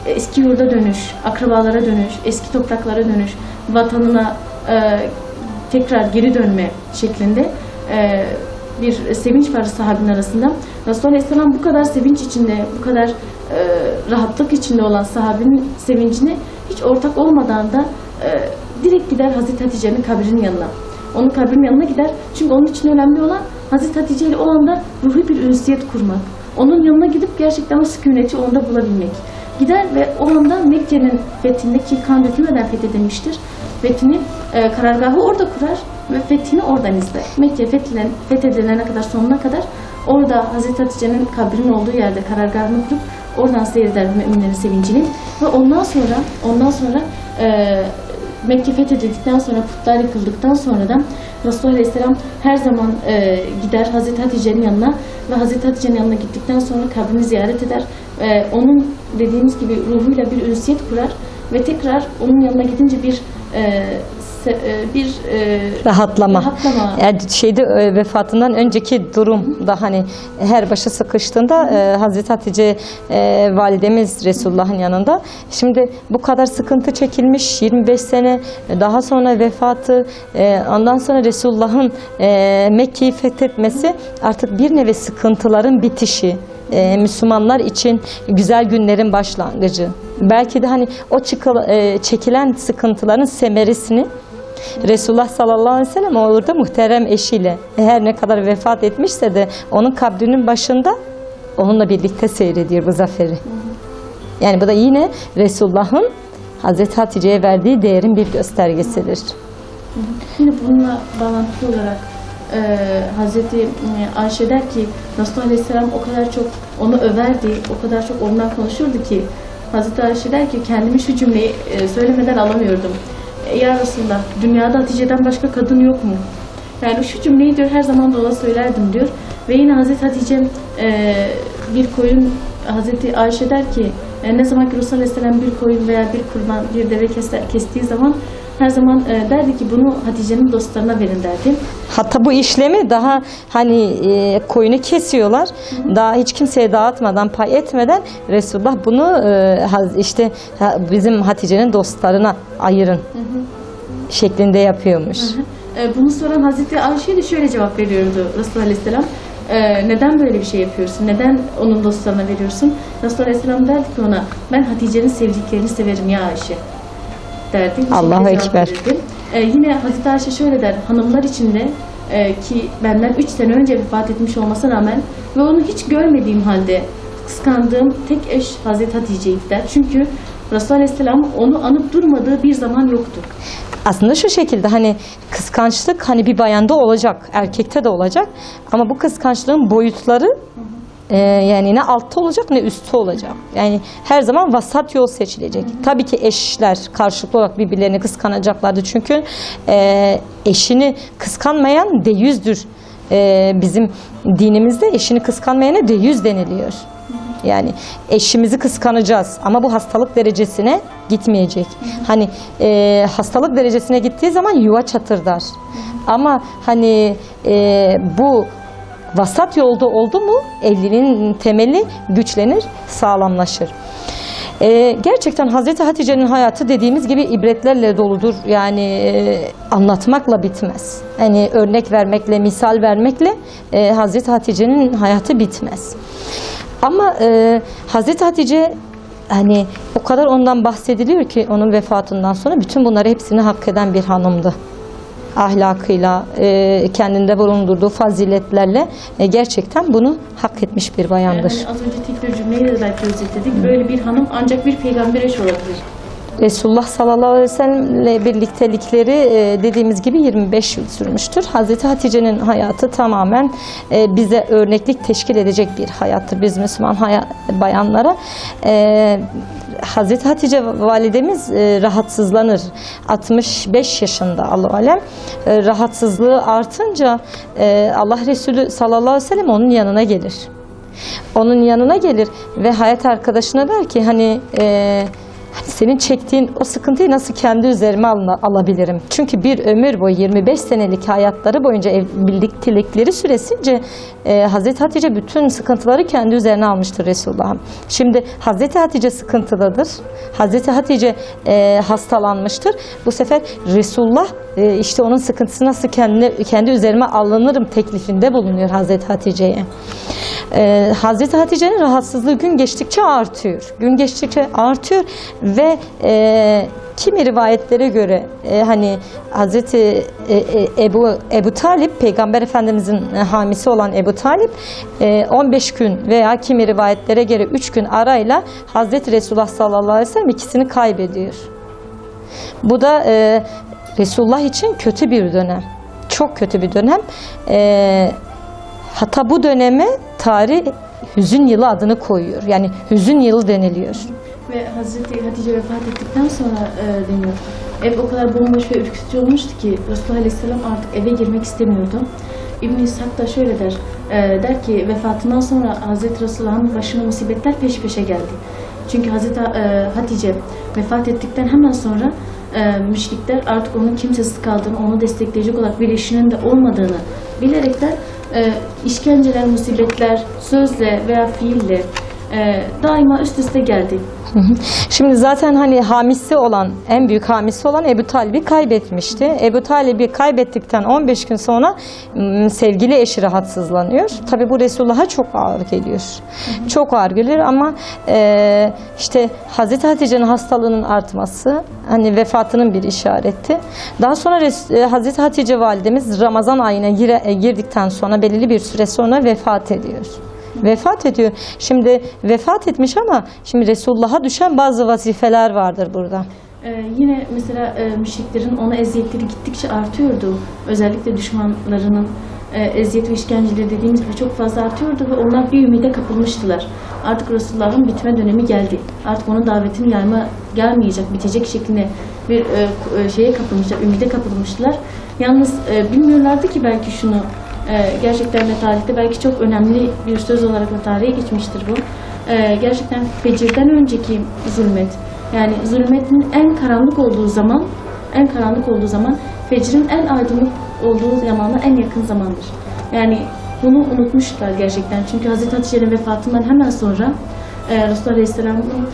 eski yurda dönüş, akrabalara dönüş, eski topraklara dönüş, vatanına tekrar geri dönme şeklinde bir sevinç var sahabinin arasında. Resulullah Aleyhisselam bu kadar sevinç içinde, bu kadar rahatlık içinde olan sahabinin sevincine hiç ortak olmadan da direkt gider Hazreti Hatice'nin kabrinin yanına. Onun kabrinin yanına gider. Çünkü onun için önemli olan Hazreti Hatice ile o anda ruhi bir ünsiyet kurmak. Onun yanına gidip gerçekten o sükuneti onda bulabilmek. Gider ve o anda Mekke'nin fethinde, ki kan dökülmeden fethedilmiştir, fethini, karargahı orada kurar ve fethini oradan izler. Mekke fethedilene kadar, sonuna kadar orada Hazreti Hatice'nin kabrinin olduğu yerde karargahını kurup oradan seyreder müminlerin sevincini. Ve ondan sonra Mekke fethedildikten sonra, putlar yıkıldıktan sonra da Resulullah Aleyhisselam her zaman gider Hazreti Hatice'nin yanına ve Hazreti Hatice'nin yanına gittikten sonra kabrini ziyaret eder. Onun dediğimiz gibi ruhuyla bir ünsiyet kurar ve tekrar onun yanına gidince bir rahatlama. Yani vefatından önceki durumda, hani her başı sıkıştığında Hazreti Hatice validemiz Resulullah'ın yanında. Şimdi bu kadar sıkıntı çekilmiş, 25 sene daha sonra vefatı, ondan sonra Resulullah'ın Mekke'yi fethetmesi artık bir nevi sıkıntıların bitişi. Müslümanlar için güzel günlerin başlangıcı. Belki de hani o çekilen sıkıntıların semeresini Resulullah sallallahu aleyhi ve sellem orada muhterem eşiyle, her ne kadar vefat etmişse de onun kabrinin başında onunla birlikte seyrediyor bu zaferi. Yani bu da yine Resulullah'ın Hazreti Hatice'ye verdiği değerin bir göstergesidir. Yine bununla bağlantılı olarak Hazreti Ayşe der ki Resulullah Aleyhisselam o kadar çok onu överdi, o kadar çok ondan konuşurdu ki Hazreti Ayşe der ki kendimi şu cümleyi söylemeden alamıyordum. Ya Resulullah, dünyada Hatice'den başka kadın yok mu? Yani şu cümleyi diyor her zaman dola söylerdim diyor. Ve yine Hazreti Hatice bir koyun, Hazreti Ayşe der ki ne zaman ki Resulullah Aleyhisselam bir koyun veya bir kurban, bir deve kestiği zaman her zaman derdi ki bunu Hatice'nin dostlarına verin derdi. Hatta bu işlemi daha hani koyunu kesiyorlar. Daha hiç kimseye dağıtmadan, pay etmeden Resulullah bunu işte bizim Hatice'nin dostlarına ayırın şeklinde yapıyormuş. Bunu soran Hazreti Ayşe de şöyle cevap veriyordu Resulullah Aleyhisselam. Neden böyle bir şey yapıyorsun? Neden onun dostlarına veriyorsun? Resulullah Aleyhisselam derdi ki ona, ben Hatice'nin sevdiklerini severim ya Ayşe derdi. Allahu Ekber. Yine Hazreti Ayşe şöyle der, hanımlar içinde ki benden 3 sene önce vefat etmiş olmasına rağmen ve onu hiç görmediğim halde kıskandığım tek eş Hazreti Hatice'ydi der. Çünkü Resulullah Aleyhisselam onu anıp durmadığı bir zaman yoktu. Aslında şu şekilde hani kıskançlık hani bir bayanda olacak, erkekte de olacak ama bu kıskançlığın boyutları yani ne altta olacak ne üstte olacak. Yani her zaman vasat yol seçilecek. Tabii ki eşler karşılıklı olarak birbirlerini kıskanacaklardı. Çünkü eşini kıskanmayan deyüzdür. Bizim dinimizde eşini kıskanmayana deyüz deniliyor. Yani eşimizi kıskanacağız ama bu hastalık derecesine gitmeyecek. Hani hastalık derecesine gittiği zaman yuva çatırdar. Ama hani bu vasat yolda oldu mu evliliğin temeli güçlenir, sağlamlaşır. Gerçekten Hazreti Hatice'nin hayatı dediğimiz gibi ibretlerle doludur. Yani anlatmakla bitmez. Hani örnek vermekle, misal vermekle Hazreti Hatice'nin hayatı bitmez. Ama Hazreti Hatice hani o kadar ondan bahsediliyor ki onun vefatından sonra bütün bunları hepsini hak eden bir hanımdı. Ahlakıyla, kendinde bulundurduğu faziletlerle gerçekten bunu hak etmiş bir bayandır. Yani az önce tek bir cümleyle de belki özetledik. Böyle bir hanım ancak bir peygamber eşi olabilir. Resulullah sallallahu aleyhi ve sellem'le birliktelikleri dediğimiz gibi 25 yıl sürmüştür. Hazreti Hatice'nin hayatı tamamen bize örneklik teşkil edecek bir hayattır. Biz Müslüman bayanlara Hazreti Hatice validemiz rahatsızlanır. 65 yaşında Allah alem. Rahatsızlığı artınca Allah Resulü sallallahu aleyhi ve sellem onun yanına gelir. Onun yanına gelir ve hayat arkadaşına der ki hani senin çektiğin o sıkıntıyı nasıl kendi üzerime alabilirim? Çünkü bir ömür boyu 25 senelik hayatları boyunca birliktelikleri süresince Hazreti Hatice bütün sıkıntıları kendi üzerine almıştır Resulullah'ım. Şimdi Hazreti Hatice sıkıntıdadır. Hazreti Hatice hastalanmıştır. Bu sefer Resulullah işte onun sıkıntısı nasıl kendi üzerime alınırım teklifinde bulunuyor Hazreti Hatice'ye. Hazreti Hatice'nin rahatsızlığı gün geçtikçe artıyor. Gün geçtikçe artıyor ve kimi rivayetlere göre hani Hazreti Ebu Talip, Peygamber Efendimizin hamisi olan Ebu Talip 15 gün veya kimi rivayetlere göre 3 gün arayla Hazreti Resulullah sallallahu aleyhi ve sellem ikisini kaybediyor. Bu da Resulullah için kötü bir dönem. Çok kötü bir dönem. Hatta bu döneme tarih hüzün yılı adını koyuyor. Yani hüzün yılı deniliyor. Ve Hazreti Hatice vefat ettikten sonra deniyor. Ev o kadar bomboş ve ürkütücü olmuştu ki Resulullah Aleyhisselam artık eve girmek istemiyordu. İbn-i İshak da şöyle der. Der ki vefatından sonra Hazreti Resulullah'ın başına musibetler peş peşe geldi. Çünkü Hazreti Hatice vefat ettikten hemen sonra müşrikler artık onun kimsesiz kaldığını, onu destekleyecek olarak bir eşinin de olmadığını bilerekler işkenceler, musibetler sözle veya fiille daima üst üste geldi. Şimdi zaten hani hamisi olan, en büyük hamisi olan Ebu Talib'i kaybetmişti. Ebu Talib'i kaybettikten 15 gün sonra sevgili eşi rahatsızlanıyor. Tabi bu Resulullah'a çok ağır geliyor. Çok ağır gelir ama işte Hazreti Hatice'nin hastalığının artması hani vefatının bir işareti. Daha sonra Hazreti Hatice validemiz Ramazan ayına girdikten sonra belirli bir süre sonra vefat ediyor. Vefat ediyor. Şimdi vefat etmiş ama şimdi Resulullah'a düşen bazı vazifeler vardır burada. Yine mesela müşriklerin ona eziyetleri gittikçe artıyordu. Özellikle düşmanlarının eziyet ve işkenceleri dediğimiz gibi çok fazla artıyordu ve onlar bir ümide kapılmıştılar. Artık Resulullah'ın bitme dönemi geldi. Artık onun davetini gelmeyecek, bitecek şeklinde bir şeye kapılmışlar, ümide kapılmıştılar. Yalnız bilmiyorlardı ki belki şunu. Gerçekten de tarihte belki çok önemli bir söz olarak da tarihe geçmiştir bu. Gerçekten fecirden önceki zulmet, yani zulmetin en karanlık olduğu zaman fecrin en aydınlık olduğu zamana en yakın zamandır. Yani bunu unutmuşlar gerçekten. Çünkü Hazreti Hatice'nin vefatından hemen sonra Resulullah Aleyhisselam'ın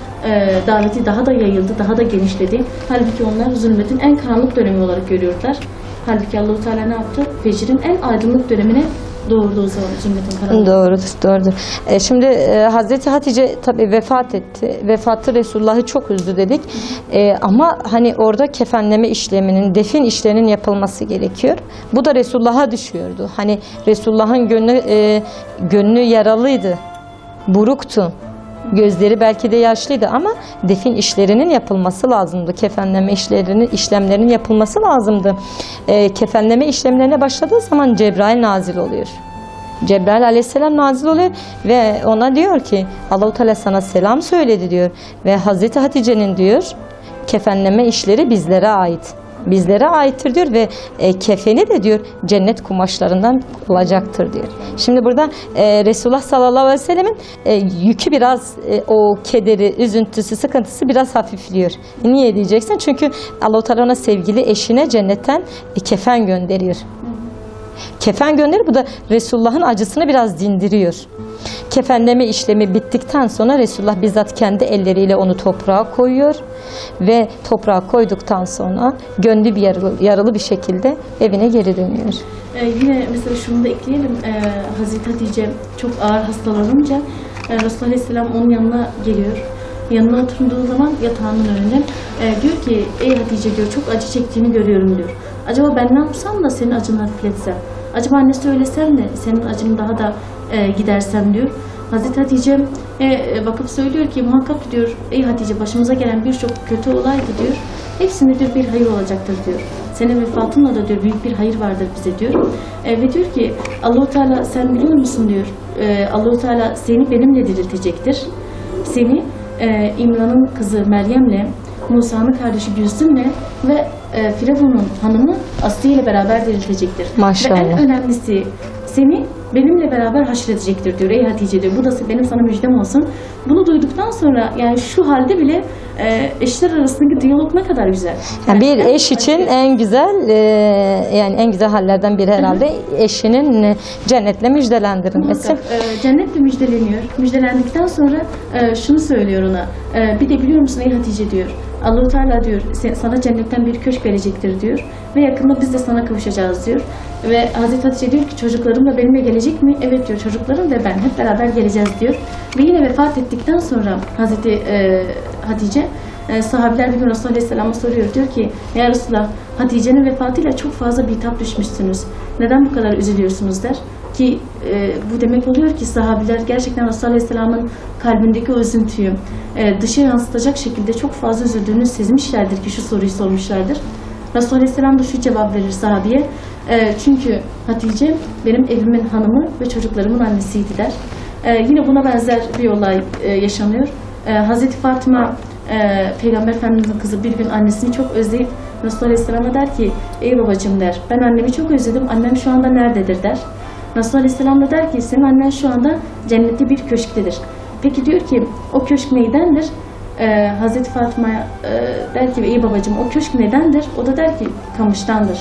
daveti daha da yayıldı, daha da genişledi. Halbuki onlar zulmetin en karanlık dönemi olarak görüyorlar. Halbuki Allah-u Teala ne yaptı? Fecrin en aydınlık dönemine doğurdu o zaman zümretin karanlığı. Doğrudur. Şimdi Hazreti Hatice tabii vefat etti. Vefatı Resulullah'ı çok üzdü dedik. Ama hani orada kefenleme işleminin, defin işlerinin yapılması gerekiyor. Bu da Resulullah'a düşüyordu. Hani Resulullah'ın gönlü yaralıydı, buruktu. Gözleri belki de yaşlıydı ama defin işlerinin yapılması lazımdı. Kefenleme işlemlerinin yapılması lazımdı. Kefenleme işlemlerine başladığı zaman Cebrail nazil oluyor. Cebrail aleyhisselam nazil oluyor ve ona diyor ki Allah-u Teala sana selam söyledi diyor. Ve Hazreti Hatice'nin diyor kefenleme işleri bizlere ait. Bizlere aittir diyor ve kefeni de diyor cennet kumaşlarından olacaktır diyor. Şimdi burada Resulullah sallallahu aleyhi ve sellemin yükü biraz o kederi, üzüntüsü, sıkıntısı biraz hafifliyor. Niye diyeceksin? Çünkü Allah-u Teala ona sevgili eşine cennetten kefen gönderiyor. Kefen gönderir. Bu da Resulullah'ın acısını biraz dindiriyor. Kefenleme işlemi bittikten sonra Resulullah bizzat kendi elleriyle onu toprağa koyuyor ve toprağa koyduktan sonra gönlü bir yaralı bir şekilde evine geri dönüyor. Yine mesela şunu da ekleyelim. Hazreti Hatice çok ağır hastalanınca Resulullah Aleyhisselam onun yanına geliyor. Yanına oturduğu zaman yatağının önünde diyor ki ey Hatice diyor çok acı çektiğini görüyorum diyor. Acaba ben ne yapsam da senin acını hafifletsem? Acaba ne söylesem de senin acını daha da gidersem diyor. Hazreti Hatice bakıp söylüyor ki muhakkak diyor ey Hatice başımıza gelen birçok kötü olaydı diyor. Hepsinde diyor bir hayır olacaktır diyor. Senin vefatınla da diyor büyük bir hayır vardır bize diyor. Ve diyor ki Allah-u Teala sen biliyor musun diyor. Allah-u Teala seni benimle diriltecektir. Seni İmran'ın kızı Meryem'le, Musa'nın kardeşi Gülsüm'le ve Firavun'un hanımı Asiye ile beraber diriltecektir. Maşallah. Ve en önemlisi seni benimle beraber haşredecektir diyor. Ey Hatice diyor. Bu da benim sana müjdem olsun. Bunu duyduktan sonra yani şu halde bile eşler arasındaki diyalog ne kadar güzel. Yani bir eş için en güzel yani en güzel hallerden biri herhalde eşinin cennetle müjdelendirilmesi. Cennetle müjdeleniyor. Müjdelendikten sonra şunu söylüyor ona. Bir de biliyor musun ey Hatice diyor. Allah-u Teala diyor sana cennetten bir köşk verecektir diyor. Ve yakında biz de sana kavuşacağız diyor. Ve Hazreti Hatice diyor ki çocuklarım da benimle gelecek mi? Evet diyor çocuklarım ve ben hep beraber geleceğiz diyor. Ve yine vefat ettikten sonra Hazreti Hatice sahabiler bir gün Resulullah Aleyhisselam'a soruyor. Diyor ki ya Resulullah Hatice'nin vefatıyla çok fazla bitap düşmüşsünüz. Neden bu kadar üzülüyorsunuz der. Ki bu demek oluyor ki sahabiler gerçekten Resulullah Aleyhisselam'ın kalbindeki o üzüntüyü dışa yansıtacak şekilde çok fazla üzüldüğünü sezmişlerdir ki şu soruyu sormuşlardır. Resulullah Aleyhisselam da şu cevap verir sahabeye. Çünkü Hatice benim evimin hanımı ve çocuklarımın annesiydi der. Yine buna benzer bir olay yaşanıyor. Hazreti Fatıma Peygamber Efendimiz'in kızı bir gün annesini çok özleyip Resulullah Aleyhisselam'a der ki ey babacığım der ben annemi çok özledim annem şu anda nerededir der. Resulullah Aleyhisselam da der ki senin annen şu anda cennette bir köşktedir. Peki diyor ki o köşk neydendir? Hazreti Fatıma'ya der ki ey babacığım o köşk nedendir? O da der ki kamıştandır.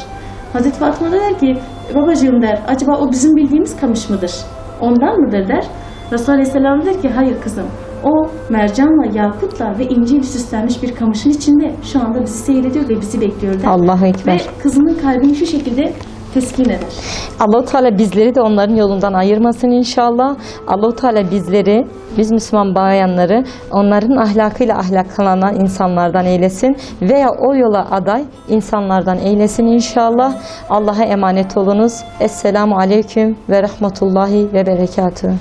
Hazreti Fatıma da der ki babacığım der acaba o bizim bildiğimiz kamış mıdır? Ondan mıdır der. Resulullah Aleyhisselam der ki hayır kızım o mercanla, yakutla ve inciyle süslenmiş bir kamışın içinde şu anda bizi seyrediyor ve bizi bekliyor der. Allahu Ekber. Ve kızının kalbini şu şekilde teskin eder. Allah-u Teala bizleri de onların yolundan ayırmasın inşallah. Allah-u Teala bizleri, biz Müslüman bayanları onların ahlakıyla ahlaklanan insanlardan eylesin veya o yola aday insanlardan eylesin inşallah. Allah'a emanet olunuz. Esselamu Aleyküm ve Rahmetullahi ve Berekatuhu.